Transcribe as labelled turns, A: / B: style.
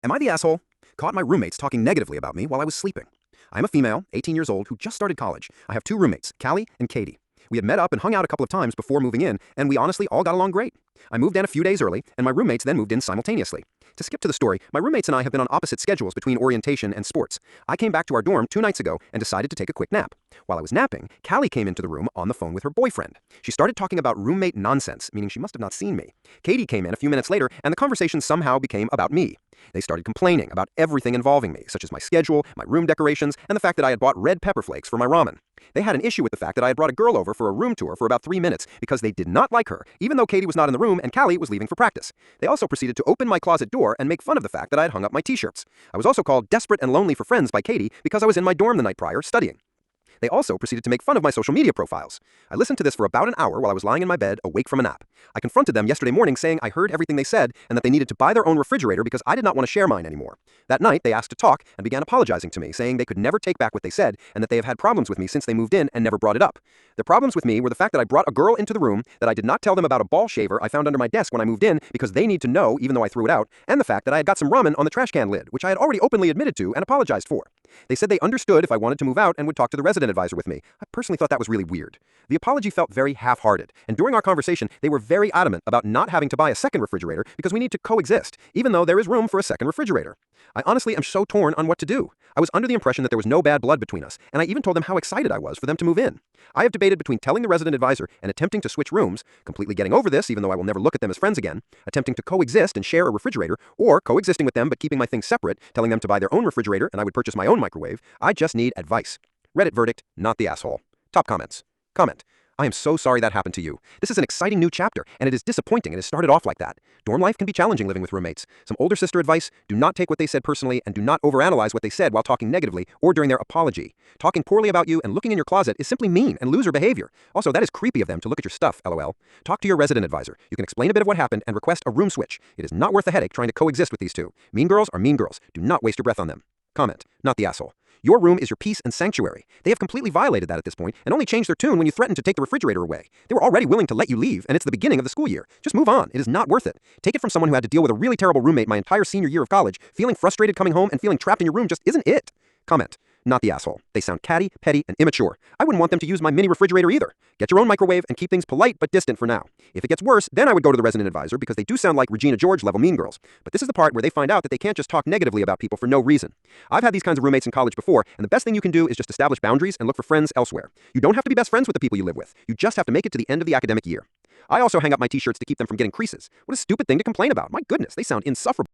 A: Am I the asshole? Caught my roommates talking negatively about me while I was sleeping. I'm a female, 18 years old, who just started college. I have two roommates, Callie and Katie. We had met up and hung out a couple of times before moving in, and we honestly all got along great. I moved in a few days early, and my roommates then moved in simultaneously. To skip to the story, my roommates and I have been on opposite schedules between orientation and sports. I came back to our dorm 2 nights ago and decided to take a quick nap. While I was napping, Callie came into the room on the phone with her boyfriend. She started talking about roommate nonsense, meaning she must have not seen me. Katie came in a few minutes later, and the conversation somehow became about me. They started complaining about everything involving me, such as my schedule, my room decorations, and the fact that I had bought red pepper flakes for my ramen. They had an issue with the fact that I had brought a girl over for a room tour for about 3 minutes because they did not like her, even though Katie was not in the room and Callie was leaving for practice. They also proceeded to open my closet door and make fun of the fact that I had hung up my t-shirts. I was also called desperate and lonely for friends by Katie because I was in my dorm the night prior studying. They also proceeded to make fun of my social media profiles. I listened to this for about an hour while I was lying in my bed, awake from a nap. I confronted them yesterday morning saying I heard everything they said and that they needed to buy their own refrigerator because I did not want to share mine anymore. That night, they asked to talk and began apologizing to me, saying they could never take back what they said and that they have had problems with me since they moved in and never brought it up. The problems with me were the fact that I brought a girl into the room, that I did not tell them about a ball shaver I found under my desk when I moved in because they need to know even though I threw it out, and the fact that I had got some ramen on the trash can lid, which I had already openly admitted to and apologized for. They said they understood if I wanted to move out and would talk to the resident advisor with me. I personally thought that was really weird. The apology felt very half-hearted, and during our conversation, they were very adamant about not having to buy a second refrigerator because we need to coexist, even though there is room for a second refrigerator. I honestly am so torn on what to do. I was under the impression that there was no bad blood between us, and I even told them how excited I was for them to move in. I have debated between telling the resident advisor and attempting to switch rooms, completely getting over this even though I will never look at them as friends again, attempting to coexist and share a refrigerator, or coexisting with them but keeping my things separate, telling them to buy their own refrigerator and I would purchase my own microwave. I just need advice. Reddit verdict, not the asshole. Top comments. Comment. I am so sorry that happened to you. This is an exciting new chapter, and it is disappointing it has started off like that. Dorm life can be challenging living with roommates. Some older sister advice, do not take what they said personally and do not overanalyze what they said while talking negatively or during their apology. Talking poorly about you and looking in your closet is simply mean and loser behavior. Also, that is creepy of them to look at your stuff, lol. Talk to your resident advisor. You can explain a bit of what happened and request a room switch. It is not worth the headache trying to coexist with these two. Mean girls are mean girls. Do not waste your breath on them. Comment. Not the asshole. Your room is your peace and sanctuary. They have completely violated that at this point and only changed their tune when you threatened to take the refrigerator away. They were already willing to let you leave, and it's the beginning of the school year. Just move on. It is not worth it. Take it from someone who had to deal with a really terrible roommate my entire senior year of college. Feeling frustrated coming home and feeling trapped in your room just isn't it. Comment. Not the asshole. They sound catty, petty, and immature. I wouldn't want them to use my mini refrigerator either. Get your own microwave and keep things polite but distant for now. If it gets worse, then I would go to the resident advisor because they do sound like Regina George level mean girls. But this is the part where they find out that they can't just talk negatively about people for no reason. I've had these kinds of roommates in college before, and the best thing you can do is just establish boundaries and look for friends elsewhere. You don't have to be best friends with the people you live with. You just have to make it to the end of the academic year. I also hang up my t-shirts to keep them from getting creases. What a stupid thing to complain about. My goodness, they sound insufferable.